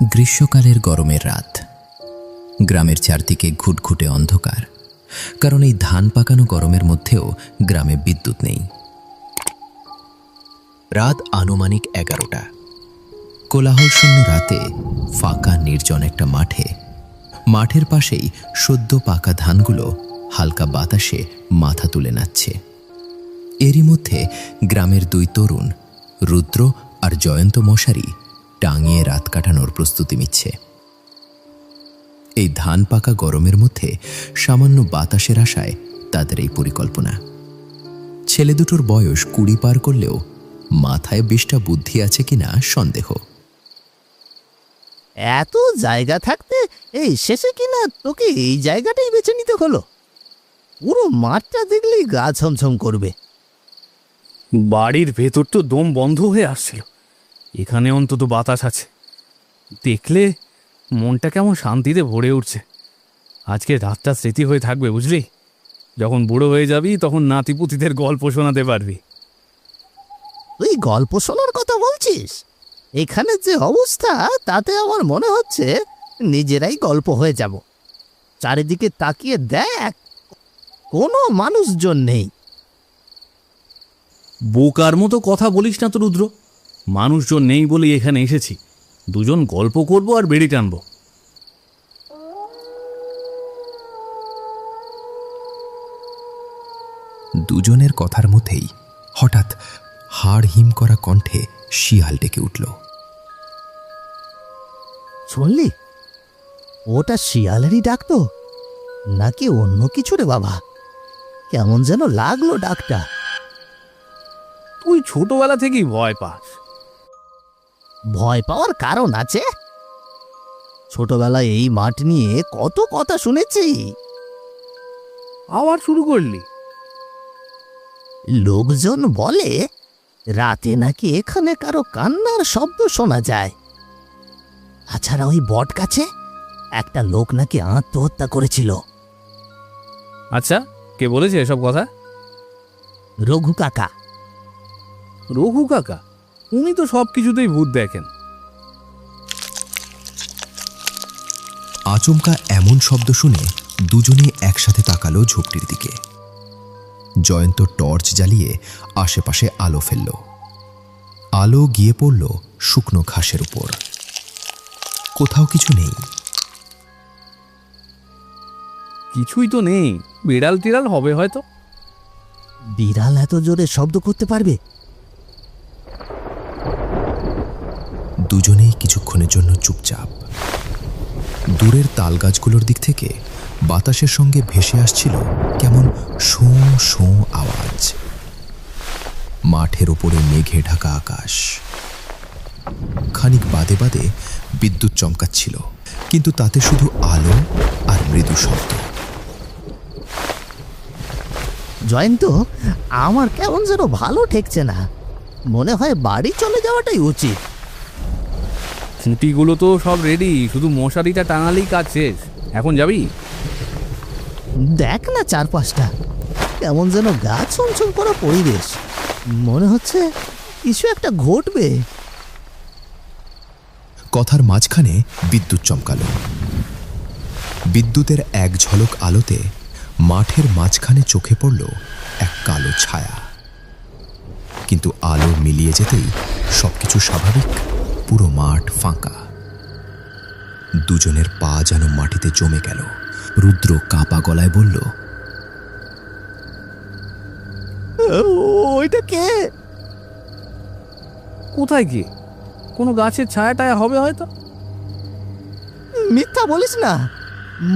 গ্রীষ্মকালের গরমের রাত। গ্রামের চারদিকে ঘুটঘুটে অন্ধকার, কারণ এই ধান পাকানো গরমের মধ্যেও গ্রামে বিদ্যুৎ নেই। রাত আনুমানিক 11টা। কোলাহলশূন্য রাতে ফাঁকা নির্জন একটা মাঠের পাশেই সদ্য পাকা ধানগুলো হালকা বাতাসে মাথা তুলে নাচছে। এরই মধ্যে গ্রামের দুই তরুণ, রুদ্র আর জয়ন্ত মশারি, টাঙিয়ে রাত কাটানোর প্রস্তুতি নিচ্ছে। এই ধান পাকা গরমের মধ্যে সামান্য বাতাসের আশায় তাদের এই পরিকল্পনা। ছেলে দুটোর বয়স 20 পার করলেও মাথায় 20টা বুদ্ধি আছে কিনা সন্দেহ। এত জায়গা থাকতে এই শেষে কিনা তোকে এই জায়গাটাই বেছে নিতে হলো? পুরো মাঠটা দেখলেই গা ছমছম করবে। বাড়ির ভেতর তো দম বন্ধ হয়ে আসছিল, এখানে অন্তত বাতাস আছে। দেখলে মনটা কেমন শান্তিতে ভরে উঠছে। আজকে রাতটা স্মৃতি হয়ে থাকবে, বুঝলি? যখন বুড়ো হয়ে যাবি তখন নাতিপুতিদের গল্প শোনাতে পারবি। তুই গল্প শোনার কথা বলছিস? এখানে যে অবস্থা, তাতে আমার মনে হচ্ছে নিজেরাই গল্প হয়ে যাব। চারিদিকে তাকিয়ে দেখ, কোনো মানুষজন নেই। বোকার মতো কথা বলিস না তো রুদ্র। মানুষজন নেই বলেই এখানে এসেছি। দুজন গল্প করব আর বেড়ি টানবো। দুজনের কথার মধ্যেই হঠাৎ হাড় হিম করা কণ্ঠে শিয়াল ডেকে উঠল। শুনলি? ওটা শিয়ালেরই ডাক তো, নাকি অন্য কিছু রে বাবা? কেমন যেন লাগলো ডাকটা। তুই ছোটবেলা থেকেই ভয় পাস। ভয় পাওয়ার কারণ আছে? ছোটবেলায় এই মাঠ নিয়ে কত কথা শুনেছি। আবার শুরু করলি? লোকজন বলে রাতে নাকি এখানে কারো কান্নার শব্দ শোনা যায়। তাছাড়া ওই বট গাছে একটা লোক নাকি আত্মহত্যা করেছিল। আচ্ছা, কে বলেছে এসব কথা? রঘু কাকা। রঘু কাকা? উনি তো সব কিছুতেই ভূত দেখেন। আচমকা এমন শব্দ শুনে দুজনে একসাথে তাকালো ঝোপটির দিকে। জয়ন্ত টর্চ জ্বালিয়ে আশেপাশে আলো ফেলল। আলো গিয়ে পড়ল শুকনো ঘাসের উপর। কোথাও কিছু নেই। কিছুই তো নেই। বিড়াল টিড়াল হবে হয়তো। বিড়াল এত জোরে শব্দ করতে পারবে? দুজনেই কিছুক্ষণের জন্য চুপচাপ। দূরের তালগাছগুলোর দিক থেকে বাতাসের সঙ্গে ভেসে আসছিল কেমন শোঁ শোঁ আওয়াজ। মাঠের ওপরে মেঘে ঢাকা আকাশ। খানিক বাদে বাদে বিদ্যুৎ চমকাচ্ছিল, কিন্তু তাতে শুধু আলো আর মৃদু শব্দ। জয়ন্ত, আমার কেমন যেন ভালো ঠেকছে না। মনে হয় বাড়ি চলে যাওয়াটাই উচিত। খুঁটিগুলো তো সব রেডি, শুধু মশারিটা টাঙালেই কাজ শেষ। এখন যাবি? দেখ না চারপাশটা, কেমন যেন গা ছমছম করা পরিবেশ। মনে হচ্ছে কিছু একটা ঘটবে। কথার মাঝখানে বিদ্যুৎ চমকালো। বিদ্যুতের এক ঝলক আলোতে মাঠের মাঝখানে চোখে পড়ল এক কালো ছায়া। কিন্তু আলো মিলিয়ে যেতেই সবকিছু স্বাভাবিক। পুরো মাঠ ফাঁকা। দুজনের পা যেন মাটিতে জমে গেল। রুদ্র কাঁপা গলায় বলল, ওইটা কে? কোথায় গিয়ে? কোনো গাছের ছায়া টায়া হবে হয়তো। মিথ্যা বলিস না,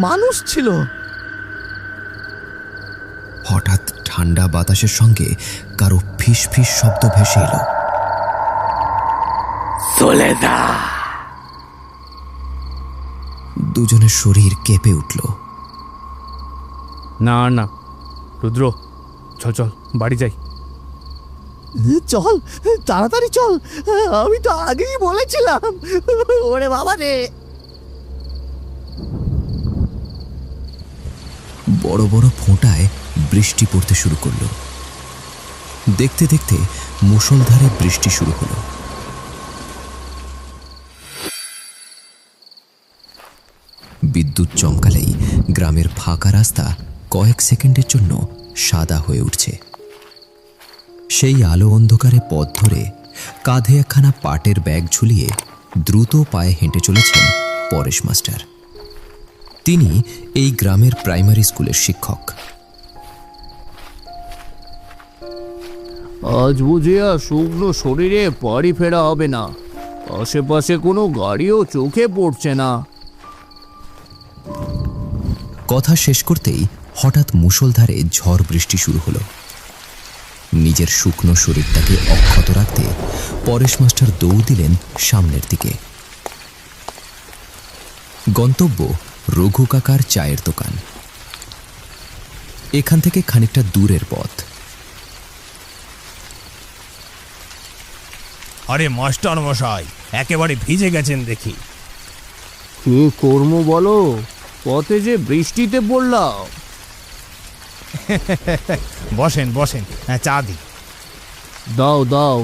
মানুষ ছিল। হঠাৎ ঠান্ডা বাতাসের সঙ্গে কারো ফিস ফিস শব্দ ভেসে এলো। দুজনের শরীর কেঁপে উঠল। না না রুদ্র, চল চল বাড়ি যাই। চল তাড়াতাড়ি চল, আমি তো আগেই বলেছিলাম। ওরে বাবা রে! বড় বড় ফোঁটায় বৃষ্টি পড়তে শুরু করলো। দেখতে দেখতে মুষলধারে বৃষ্টি শুরু হলো। বিদ্যুৎ চমকালেই গ্রামের ফাঁকা রাস্তা কয়েক সেকেন্ডের জন্য সাদা হয়ে উঠছে। সেই আলো অন্ধকারে পথ ধরে কাঁধে একখানা পাটের ব্যাগ ঝুলিয়ে দ্রুত পায়ে হেঁটে চলেছেন পরেশ মাস্টার। তিনি এই গ্রামের প্রাইমারি স্কুলের শিক্ষক। আজ বুঝিয়া শুকনো শরীরে বাড়ি ফেরা হবে না, আশেপাশে কোনো গাড়িও চোখে পড়ছে না। কথা শেষ করতেই হঠাৎ মুষলধারে ঝড় বৃষ্টি শুরু হলো। নিজের শুকনো শরীরটাকে অক্ষত রাখতে পরেশ মাস্টার দৌড় দিলেন সামনের দিকে। গন্তব্য রঘু কাকার চায়ের দোকান। এখান থেকে খানিকটা দূরের পথ। আরে মাস্টার মশাই, একেবারে ভিজে গেছেন দেখি। কি করবো বলো, পথে যে বৃষ্টিতে পড়লাম। বসেন বসেন, চা দি। দাও দাও,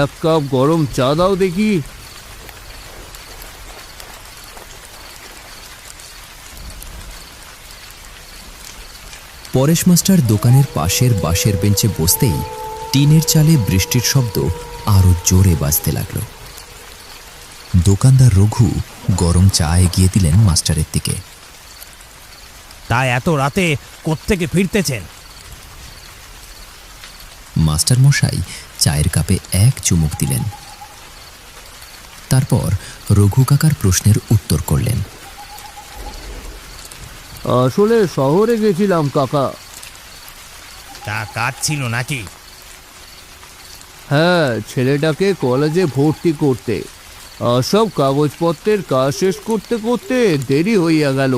এক কাপ গরম চা দাও দেখি। পরেশ মাস্টার দোকানের পাশের বাঁশের বেঞ্চে বসতেই টিনের চালে বৃষ্টির শব্দ আরো জোরে বাজতে লাগল। দোকানদার রঘু গরম চা এগিয়ে দিলেন মাস্টারের দিকে। তা এত রাতে কোত্থেকে ফিরতেছেন? মাস্টার মশাই চায়ের কাপে এক চুমুক দিলেন, তারপর রঘু কাকার প্রশ্নের উত্তর করলেন। আসলে শহরে গেছিলাম কাকা। তা কাজ ছিল নাকি? হ্যাঁ, ছেলেটাকে কলেজে ভর্তি করতে। সব কাগজপত্রের কাজ শেষ করতে করতে দেরি হইয়া গেল।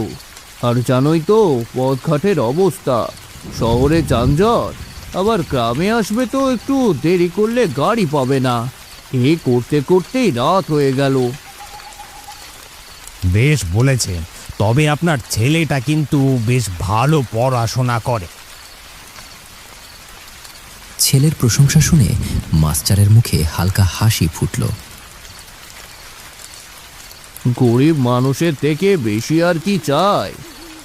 আর জানোই তো পথঘাটের অবস্থা, শহরে যানজট, আবার গ্রামে আসবে তো একটু দেরি করলে গাড়ি পাবে না। এই করতে করতেই রাত হয়ে গেল। বেশ বলেছেন, তবে আপনার ছেলেটা কিন্তু বেশ ভালো পড়াশোনা করে। ছেলের প্রশংসা শুনে মাস্টারের মুখে হালকা হাসি ফুটল। গরিব মানুষের থেকে বেশি আর কি চাই?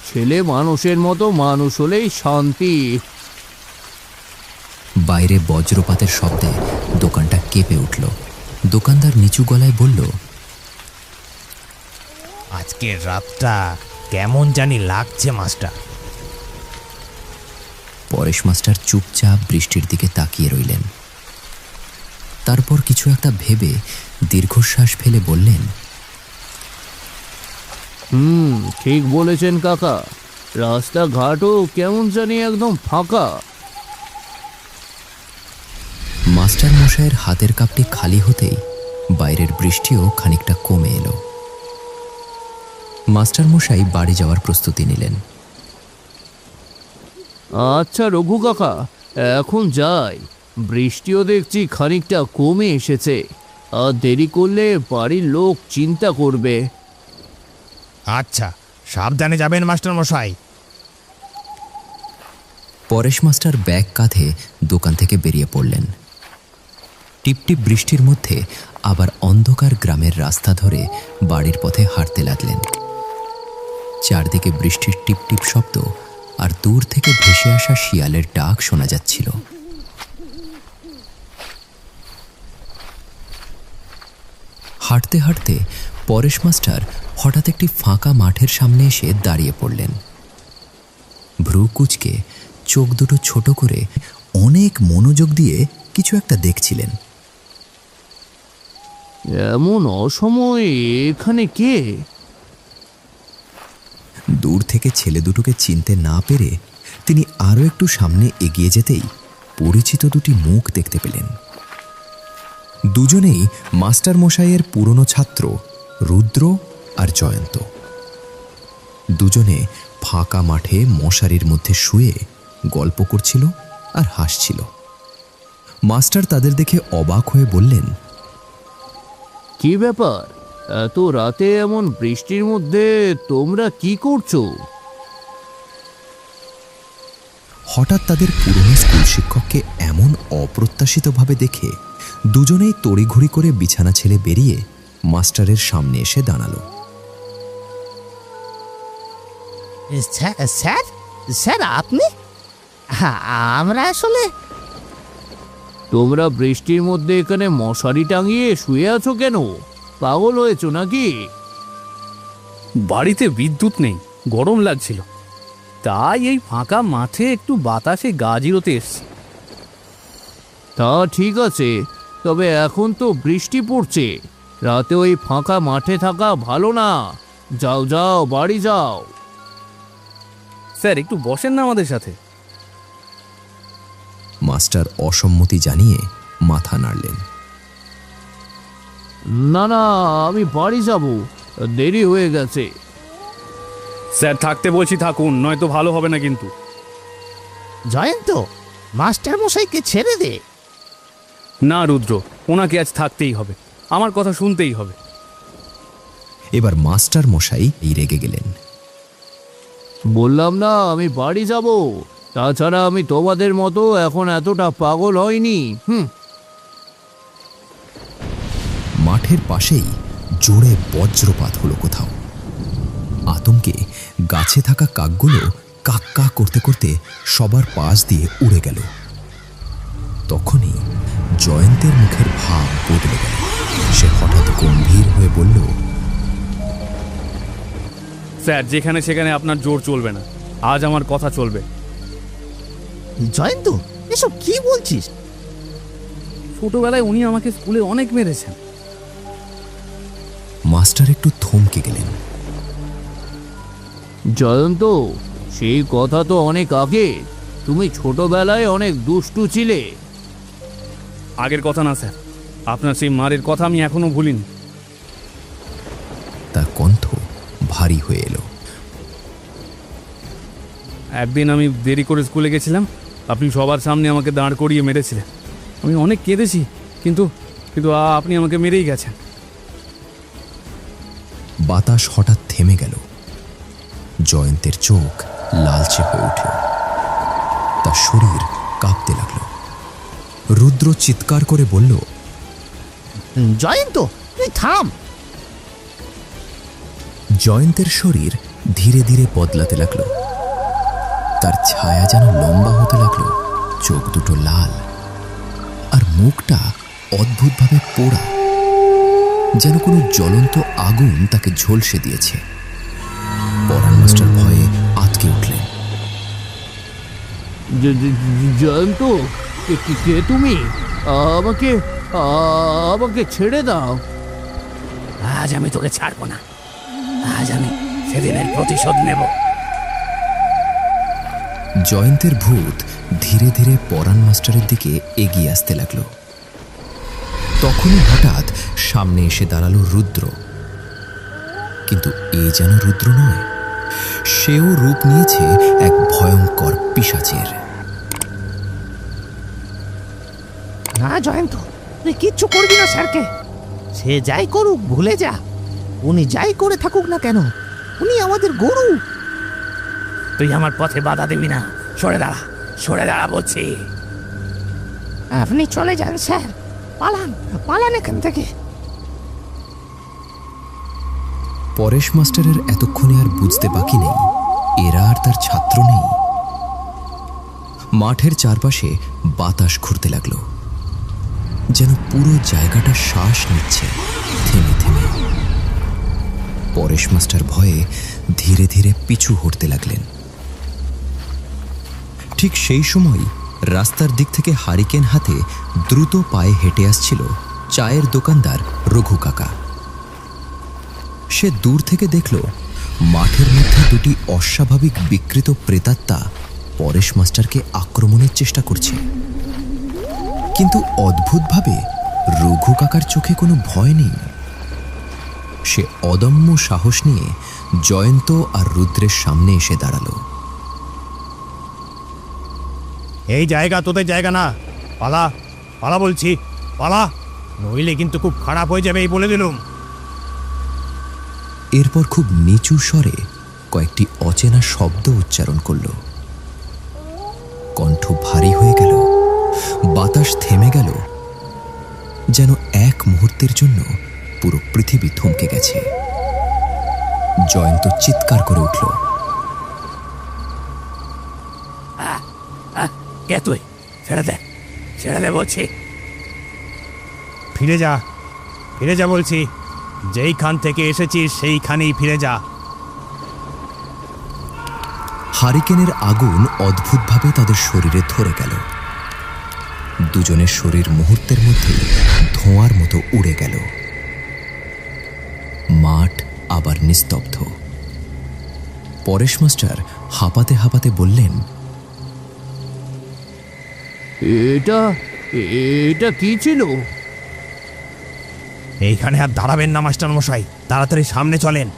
ছেলে মানুষের মতো মানুষ হলেই শান্তি। বাইরে বজ্রপাতের শব্দে দোকানটা কেঁপে উঠল। দোকানদার নিচু গলায় বলল, আজকের রাতটা কেমন জানি লাগছে মাস্টার। পরেশ মাস্টার চুপচাপ বৃষ্টির দিকে তাকিয়ে রইলেন। তারপর কিছু একটা ভেবে দীর্ঘশ্বাস ফেলে বললেন, ঠিক বলেছেন কাকা, রাস্তাঘাটও কেমন জানি একদম ফাঁকা। মাস্টার মশাইয়ের হাতের কাপটি খালি হতেই বাইরের বৃষ্টিও খানিকটা কমে এলো। মাস্টার মশাই বাড়ি যাওয়ার প্রস্তুতি নিলেন। আচ্ছা রঘু কাকা, এখন যাই। বৃষ্টিও দেখছি খানিকটা কমে এসেছে, আর দেরি করলে বাড়ির লোক চিন্তা করবে। আচ্ছা, সাবধানে যাবেন মাস্টার মশাই। পরেশ মাস্টার ব্যাগ কাঁধে দোকান থেকে বেরিয়ে পড়লেন। টিপটিপ বৃষ্টির মধ্যে আবার অন্ধকার গ্রামের রাস্তা ধরে বাড়ির পথে হাঁটতে লাগলেন। চারদিকে বৃষ্টির টিপটিপ শব্দ আর দূর থেকে ভেসে আসা শিয়ালের ডাক শোনা যাচ্ছিল। হাঁটতে হাঁটতে পরেশ মাস্টার হঠাৎ একটি ফাঁকা মাঠের সামনে এসে দাঁড়িয়ে পড়লেন। ভ্রু কুঁচকে চোখ দুটো ছোট করে অনেক মনোযোগ দিয়ে কিছু একটা দেখছিলেন। এমন অসময়ে এখানে কে? দূর থেকে ছেলে দুটোকে চিনতে না পেরে তিনি আরও একটু সামনে এগিয়ে যেতেই পরিচিত দুটি মুখ দেখতে পেলেন। দুজনেই মাস্টার মশাইয়ের পুরনো ছাত্র রুদ্র আর জয়ন্ত। দুজনে ফাঁকা মাঠে মশারির মধ্যে শুয়ে গল্প করছিল আর হাসছিল। মাস্টার তাদের দেখে অবাক হয়ে বললেন, কি ব্যাপার, এত রাতে এমন বৃষ্টির মধ্যে তোমরা কি করছো? হঠাৎ তাদের পুরনো স্কুল শিক্ষককে এমন অপ্রত্যাশিতভাবে দেখে দুজনেই তড়িঘড়ি করে বিছানা ছেড়ে বেরিয়ে মাস্টারের সামনে এসে দাঁড়ালো। স্যার স্যার আপনি? হ্যাঁ, আমরা আসলে তোমরা বৃষ্টির মধ্যে এখানে মশারি টাঙিয়ে শুয়ে আছো কেন? পাগল হয়েছো নাকি? বাড়িতে বিদ্যুৎ নেই, গরম লাগছিল, তাই এই ফাঁকা মাঠে একটু বাতাসে গা জিরোতে এসছি। তা ঠিক আছে, তবে এখন তো বৃষ্টি পড়ছে, রাতে ওই ফাঁকা মাঠে থাকা ভালো না। যাও যাও, বাড়ি যাও। স্যার, একটু বসেন না আমাদের সাথে। মাস্টার অসম্মতি জানিয়ে মাথা নাড়লেন। না না, আমি বাড়ি যাব, দেরি হয়ে গেছে। স্যার, থাকতে বলছি থাকুন, নয়তো ভালো হবে না কিন্তু। জয়ন্ত, মাস্টার মশাইকে ছেড়ে দে। না রুদ্র, ওনাকে আজ থাকতেই হবে, আমার কথা শুনতেই হবে। এবার মাস্টার মশাই রেগে গেলেন। বললাম না আমি বাড়ি যাব, তাছাড়া আমি তোমাদের মতো এখন এতটা পাগল হয়নি। মাঠের পাশেই জোরে বজ্রপাত হলো কোথাও। আতঙ্কে গাছে থাকা কাকগুলো কাক কা করতে করতে সবার পাশ দিয়ে উড়ে গেল। তখনই জয়ন্তের মুখের ভাব বদলে গেল। সে হঠাৎ গম্ভীর হয়ে বলল, স্যার, যেখানে সেখানে আপনার জোর চলবে না, আজ আমার কথা চলবে। জয়ন্ত, এসব কি বলছিস? ছোটবেলায় উনি আমাকে স্কুলে অনেক মেরেছেন। মাস্টার একটু থমকে গেলেন। জয়ন্ত, সেই কথা তো অনেক আগে, তুমি ছোটবেলায় অনেক দুষ্টু ছিলে। আগের কথা না স্যার, আপনার সেই মারের কথা আমি এখনো ভুলিনি। তার কণ্ঠ ভারী হয়ে এলো। একদিন আমি দেরি করে স্কুলে গেছিলাম, আপনি সবার সামনে আমাকে দাঁড় করিয়ে মেরেছিলেন। আমি অনেক কেঁদেছি, কিন্তু কিন্তু আপনি আমাকে মেরেই গেছেন। বাতাস হঠাৎ থেমে গেল। জয়ন্তের চোখ লালচে হয়ে উঠল, তার শরীর কাঁপতে লাগলো। রুদ্র চিৎকার করে বলল, জয়ন্ত, তুই থাম। জয়ন্তের শরীর ধীরে ধীরে বদলাতে লাগলো। তার ছায়া যেন লম্বা হতে লাগলো, চোখ দুটো লাল, আর মুখটা অদ্ভুতভাবে পোড়া, যেন কোনো জ্বলন্ত আগুন তাকে ঝলসে দিয়েছে। পরাণ মাস্টার ভয়ে আটকে উঠলেন। জয়ন্ত, কে তুমি? আমাকে আমাকে ছেড়ে দাও। আজ আমি তোকে ছাড়বো না, আজ আমি সেদিনের প্রতিশোধ নেব। জয়ন্তের ভূত ধীরে ধীরে পরাণ মাস্টারের দিকে এগিয়ে আসতে লাগলো। তখনই হঠাৎ সামনে এসে দাঁড়ালো রুদ্র। কিন্তু এ যেন রুদ্র নয়, সেও রূপ নিয়েছে এক ভয়ঙ্কর পিশাচের। না জয়ন্ত, তুই কিচ্ছু করবি না স্যারকে। সে যাই করুক ভুলে যা। উনি যাই করে থাকুক না কেন, উনি আমাদের গরু। তুই আমার পথে বাধা দিবি না। সরে দাঁড়া, সরে দাঁড়া বলছি। আপনি চলে যান স্যার, পালান পালান এখান থেকে। পরেশ মাস্টারের এতক্ষণে আর বুঝতে বাকি নেই এরা আর তার ছাত্র নেই। মাঠের চারপাশে বাতাস ঘুরতে লাগলো, যেন পুরো জায়গাটা শ্বাস নিচ্ছে থেমে থেমে। পরেশ মাস্টার ভয়ে ধীরে ধীরে পিছু হটতে লাগলেন। ঠিক সেই সময় রাস্তার দিক থেকে হারিকেন হাতে দ্রুত পায়ে হেঁটে আসছিল চায়ের দোকানদার রঘু কাকা। সে দূর থেকে দেখল মাঠের মধ্যে দুটি অস্বাভাবিক বিকৃত প্রেতাত্মা পরেশ মাস্টারকে আক্রমণের চেষ্টা করছে। কিন্তু অদ্ভুতভাবে রঘু কাকার চোখে কোনো ভয় নেই। সে অদম্য সাহস নিয়ে জয়ন্ত আর রুদ্রের সামনে এসে দাঁড়ালো। এই জায়গা তোদের জায়গা না, পালা পালা বলছি, পালা, নইলে কিন্তু খুব খারাপ হয়ে যাবে, এই বলে দিলুম। এরপর খুব নিচু স্বরে কয়েকটি অচেনা শব্দ উচ্চারণ করল। কণ্ঠ ভারী হয়ে গেল, বাতাস থেমে গেল, যেন এক মুহূর্তের জন্য পুরো পৃথিবী থমকে গেছে। জয়ন্ত চিৎকার করে উঠল, কে তুই? ছেড়ে দে, ছেড়ে দে বলছি। ফিরে যা, ফিরে যা বলছি। যেইখান থেকে এসেছিস সেইখানেই ফিরে যা। হারিকেনের আগুন অদ্ভুতভাবে তাদের শরীরে ধরে গেল। দুজনের শরীর মুহূর্তের মধ্যে ধোঁয়ার মতো উড়ে গেল। মাঠ আবার নিস্তব্ধ। পরেশ মাস্টার হাঁপাতে হাঁপাতে বললেন, এটা এটা কি ছিল? এইখানে আর দাঁড়াবেন না মাস্টার মশাই, তাড়াতাড়ি সামনে চলেন।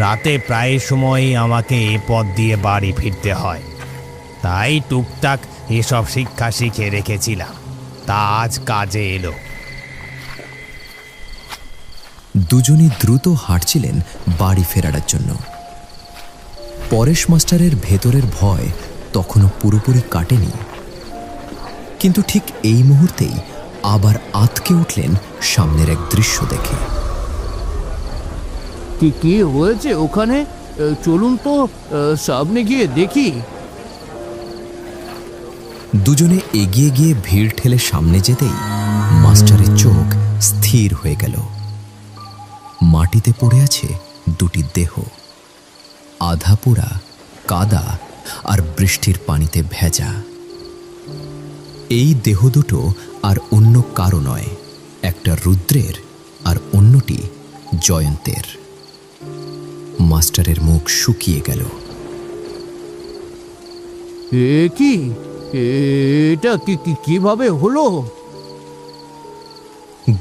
রাতে প্রায় সময়ই আমাকে এ পথ দিয়ে বাড়ি ফিরতে হয়, তাই টুকটাক এসব শিক্ষা শিখে রেখেছিলাম, তা আজ কাজে এলো। দুজনই দ্রুত হাঁটছিলেন বাড়ি ফেরার জন্য। পরেশ মাস্টারের ভেতরের ভয় তখনও পুরোপুরি কাটেনি, কিন্তু ঠিক এই মুহূর্তেই আবার আঁতকে উঠলেন সামনের এক দৃশ্য দেখে। কি কি হয়েছে ওখানে? চলুন তো সামনে গিয়ে দেখি। দুজনে এগিয়ে গিয়ে ভিড় ঠেলে সামনে যেতেই মাস্টারের চোখ স্থির হয়ে গেল। মাটিতে পড়ে আছে দুটি দেহ, আধা পোড়া, কাদা আর বৃষ্টির পানিতে ভেজা। এই দেহ দুটো আর অন্য কারো নয়, একটা রুদ্রের আর অন্যটি জয়ন্তের। মাস্টারের মুখ শুকিয়ে গেল। এ কি? এটা কিভাবে হলো?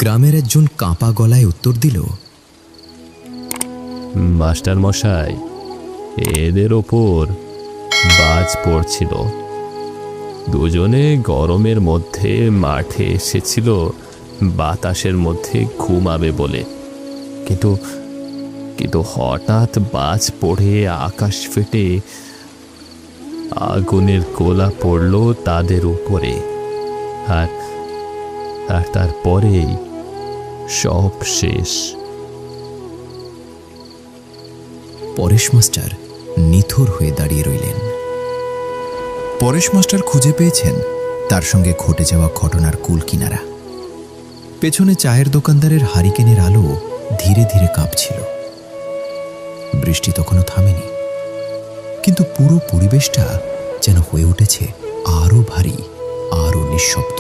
গ্রামের একজন কাঁপা গলায় উত্তর দিল, মাস্টার মশাই, এদের ওপর বাজ পড়ছিল। দুজনে গরমের মধ্যে মাঠে এসেছিল বাতাসের মধ্যে ঘুমাবে বলে, কিন্তু কিন্তু হঠাৎ বাজ পড়ে আকাশ ফেটে আগুনের গোলা পড়ল তাদের উপরে, আর আর তারপরেই সব শেষ। পরেশ মাস্টার নিথর হয়ে দাঁড়িয়ে রইলেন। পরেশ মাস্টার খুঁজে পেয়েছেন তার সঙ্গে ঘটে যাওয়া ঘটনার কুল কিনারা। পেছনে চায়ের দোকানদারের হারিকেনের আলো ধীরে ধীরে কাঁপছিল। বৃষ্টি তখনও থামেনি, কিন্তু পুরো পরিবেশটা যেন হয়ে উঠেছে আরো ভারী, আরো নিঃশব্দ।